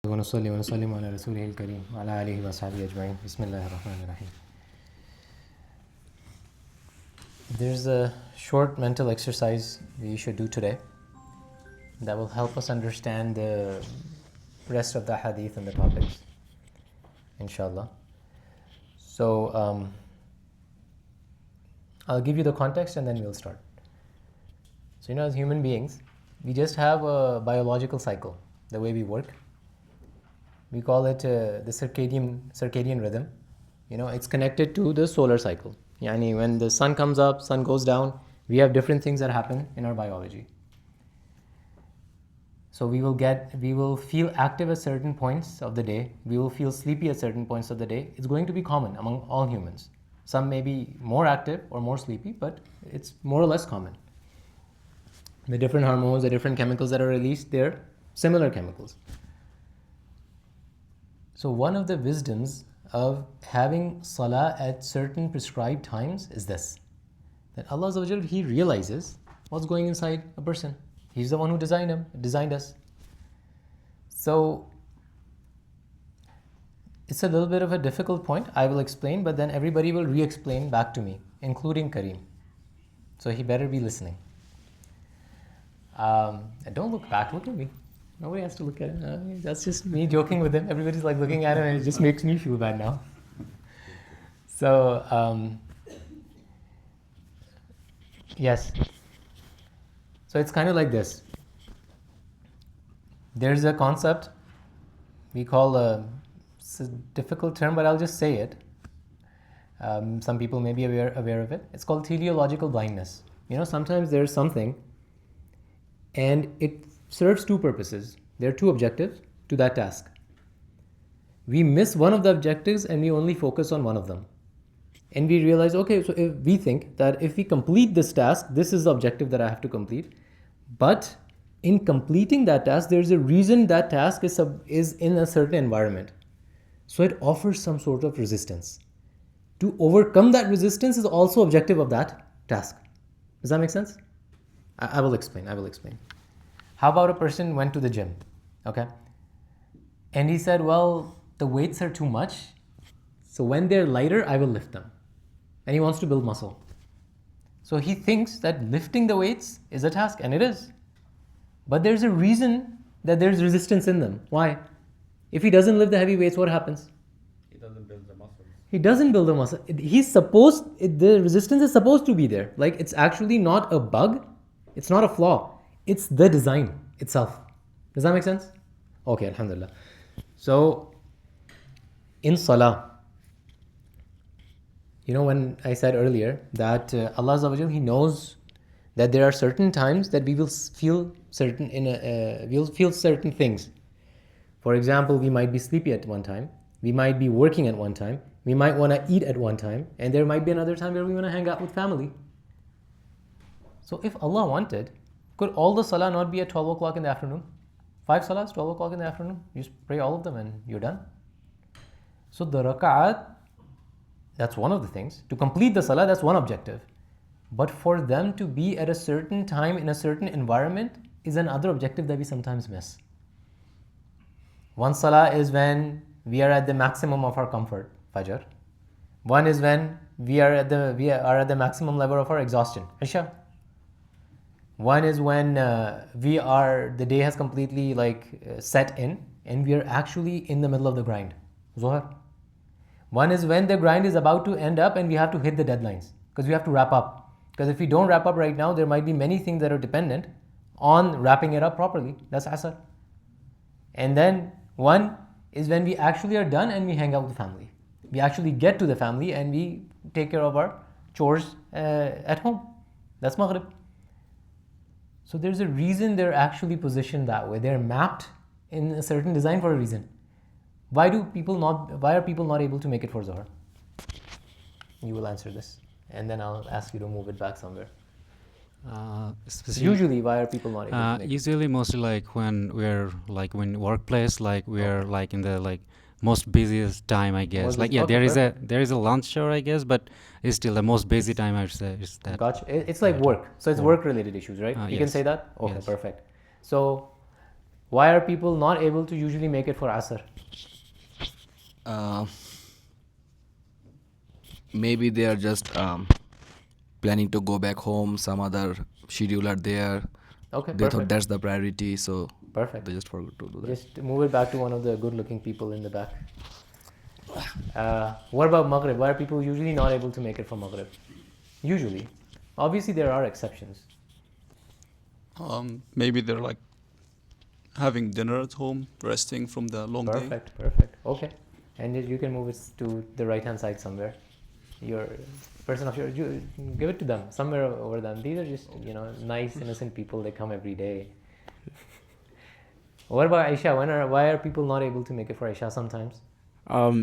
ونصلي ونسلم على رسوله الكريم وعلى آله وصحبه أجمعين. بسم الله الرحمن الرحيم. There's a short mental exercise we should do today that will help us understand the rest of the hadith and the topics, inshallah. So I'll give you the context and then we'll start. So as human beings, we just have a biological cycle, the way we work. We call it the circadian rhythm. It's connected to the solar cycle. Yani when the sun comes up, sun goes down, we have different things that happen in our biology. So we will feel active at certain points of the day. We will feel sleepy at certain points of the day. It's going to be common among all humans. Some may be more active or more sleepy, but it's more or less common. The different hormones, the different chemicals that are released, they're similar chemicals. So one of the wisdoms of having salah at certain prescribed times is this, that Allah Azza wa Jal, He realizes what's going inside a person. He's the one who designed us. So it's a little bit of a difficult point. I will explain, but then everybody will re-explain back to me, including Kareem. So he better be listening. And don't look back, look at me. Nobody has to look at him. That's just me joking with him. Everybody's like looking at him and it just makes me feel bad now. So, yes. So it's kind of like this. There's a concept we call, it's a difficult term, but I'll just say it. Some people may be aware of it. It's called teleological blindness. Sometimes there's something and it serves two purposes. There are two objectives to that task. We miss one of the objectives and we only focus on one of them. And we realize, okay, so if we think that if we complete this task, this is the objective that I have to complete. But in completing that task, there's a reason that task is in a certain environment. So it offers some sort of resistance. To overcome that resistance is also objective of that task. Does that make sense? I will explain. How about a person went to the gym, okay? And he said, well, the weights are too much, so when they're lighter, I will lift them. And he wants to build muscle. So he thinks that lifting the weights is a task, and it is. But there's a reason that there's resistance in them. Why? If he doesn't lift the heavy weights, what happens? He doesn't build the muscle. He doesn't build the muscle. The resistance is supposed to be there. Like, it's actually not a bug. It's not a flaw. It's the design itself. Does that make sense? Okay, alhamdulillah. So, in salah, when I said earlier that Allah Azza wa Jal, He knows that there are certain times that we will feel certain things. For example, we might be sleepy at one time. We might be working at one time. We might want to eat at one time. And there might be another time where we want to hang out with family. So if Allah wanted, could all the salah not be at 12 o'clock in the afternoon? 5 salahs, 12 o'clock in the afternoon. You just pray all of them and you're done. So the raka'at, that's one of the things. To complete the salah, that's one objective. But for them to be at a certain time in a certain environment is another objective that we sometimes miss. One salah is when we are at the maximum of our comfort, Fajr. One is when we are at the maximum level of our exhaustion, Isha. One is when the day has completely set in and we are actually in the middle of the grind, Zohar. One is when the grind is about to end up and we have to hit the deadlines because we have to wrap up. Because if we don't wrap up right now, there might be many things that are dependent on wrapping it up properly. That's Asr. And then one is when we actually are done and we hang out with the family. We actually get to the family and we take care of our chores at home. That's Maghrib. So there's a reason they're actually positioned that way. They're mapped in a certain design for a reason. Why are people not able to make it for Zohar? You will answer this. And then I'll ask you to move it back somewhere. Usually, why are people not able to make it? Usually, mostly when we're when workplace, we're in the most busiest time, I guess. There is a lunch hour, I guess, but it's still the most busy time, I would say. Is that? Gotcha. It's like work. So it's work-related issues, right? You can say that? Okay, yes. Perfect. So Why are people not able to usually make it for Asr? Maybe they are just planning to go back home. Some other schedule are there. Okay, They thought perfect. that's the priority, so Perfect. they just forgot to do that. Just move it back to one of the good-looking people in the back. What about Maghrib? Why are people usually not able to make it for Maghrib? Usually. Obviously, there are exceptions. Maybe they're like having dinner at home, resting from the long day. Perfect. Okay. And you can move it to the right-hand side somewhere. Your person of your, you give it to them somewhere over them. These are just nice, innocent people. They come every day. What about Aisha? Why are people not able to make it for Aisha sometimes?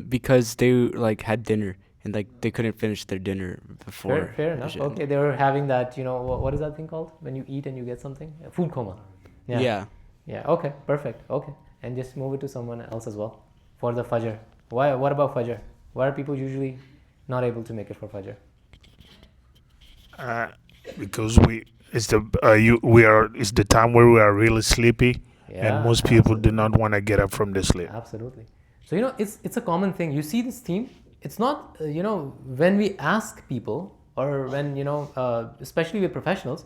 Because they like had dinner and like they couldn't finish their dinner before. Fair enough. Isha. Okay, they were having that. What is that thing called when you eat and you get something? Food coma. Yeah. Okay. Perfect. Okay, and just move it to someone else as well for the Fajr. Why? What about Fajr? Why are people usually not able to make it for Fajr? Because it's the time where we are really sleepy, and most people do not want to get up from the sleep. Absolutely. So it's a common thing. You see this theme. It's not when we ask people or when especially with professionals,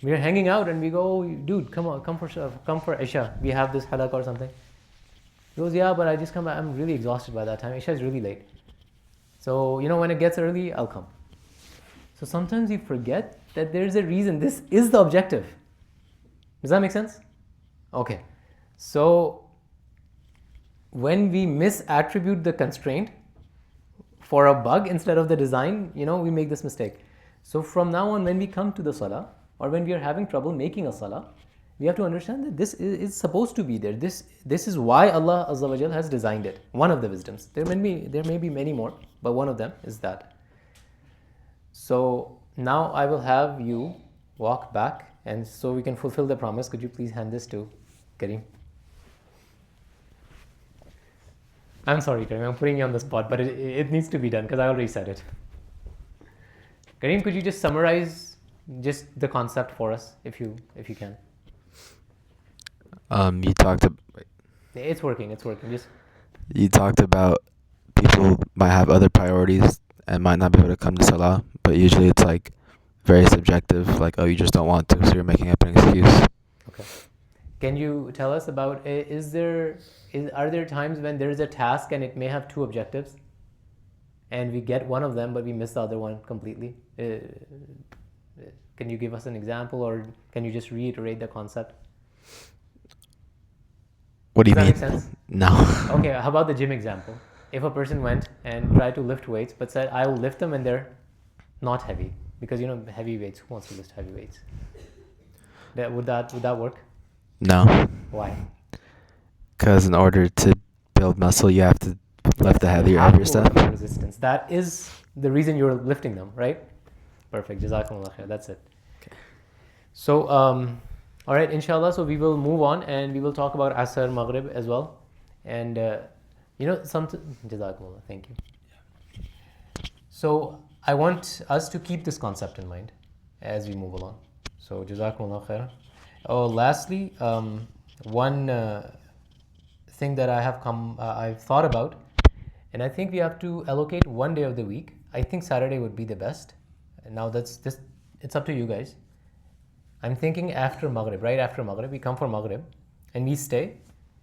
we are hanging out and we go, oh, dude, come for Isha. We have this halaq or something. He goes, yeah, but I just come back. I'm really exhausted by that time. Isha is really late. So when it gets early, I'll come. So sometimes you forget that there's a reason. This is the objective. Does that make sense? Okay. So when we misattribute the constraint for a bug instead of the design, we make this mistake. So from now on, when we come to the salah or when we are having trouble making a salah, we have to understand that this is supposed to be there. This is why Allah Azza wa Jal has designed it. One of the wisdoms. There may be many more, but one of them is that. So now I will have you walk back, and so we can fulfill the promise. Could you please hand this to Kareem? I'm sorry, Kareem, I'm putting you on the spot, but it needs to be done because I already said it. Kareem, could you just summarize just the concept for us, if you can? You talked It's working. you talked about people might have other priorities and might not be able to come to Salah, but usually it's like very subjective, like, oh, you just don't want to, so you're making up an excuse. Okay. Can you tell us about, are there times when there is a task and it may have two objectives and we get one of them but we miss the other one completely? Can you give us an example, or can you just reiterate the concept? What do you Does mean? that make sense? No. Okay, how about the gym example? If a person went and tried to lift weights but said, I will lift them and they're not heavy, because heavy weights, who wants to lift heavy weights? Would that work? No. Why? Because in order to build muscle, you have to lift the heavier stuff. Resistance. That is the reason you're lifting them, right? Perfect. Jazakumullah khair. That's it. Okay. So, all right, inshallah. So we will move on and we will talk about Asr, Maghrib as well. And, Jazakumullah. Thank you. So I want us to keep this concept in mind as we move along. So, Jazakumullah khair. Oh, lastly, one thing that I've thought about, and I think we have to allocate one day of the week. I think Saturday would be the best. Now it's up to you guys. I'm thinking after Maghrib, right after Maghrib, we come for Maghrib and we stay,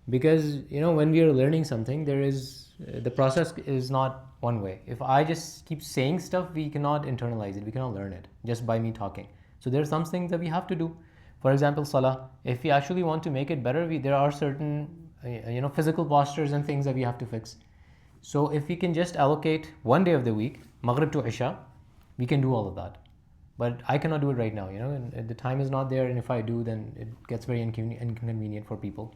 because when we are learning something, the process is not one way. If I just keep saying stuff, we cannot internalize it, we cannot learn it just by me talking. So there are some things that we have to do. For example, Salah. If we actually want to make it better, there are certain physical postures and things that we have to fix. So if we can just allocate one day of the week, Maghrib to Isha, we can do all of that. But I cannot do it right now, and the time is not there, and if I do, then it gets very inconvenient for people.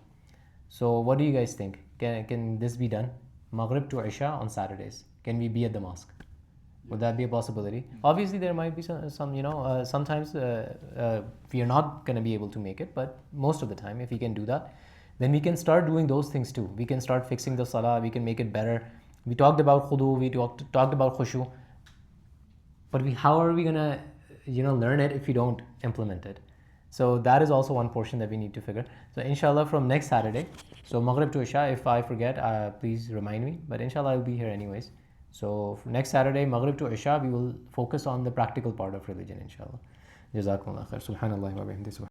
So what do you guys think? Can this be done? Maghrib to Isha on Saturdays. Can we be at the mosque? Would that be a possibility? Obviously, there might be some sometimes we are not going to be able to make it, but most of the time, if we can do that, then we can start doing those things too. We can start fixing the salah, we can make it better. We talked about khudu, we talked about khushu, but how are we going to learn it if we don't implement it? So that is also one portion that we need to figure. So inshallah from next Saturday, so Maghrib to Isha, if I forget, please remind me. But inshallah I'll be here anyways. So next Saturday, Maghrib to Isha, we will focus on the practical part of religion, inshallah. Jazakumullah khair. Subhanallah wa bihamdihi.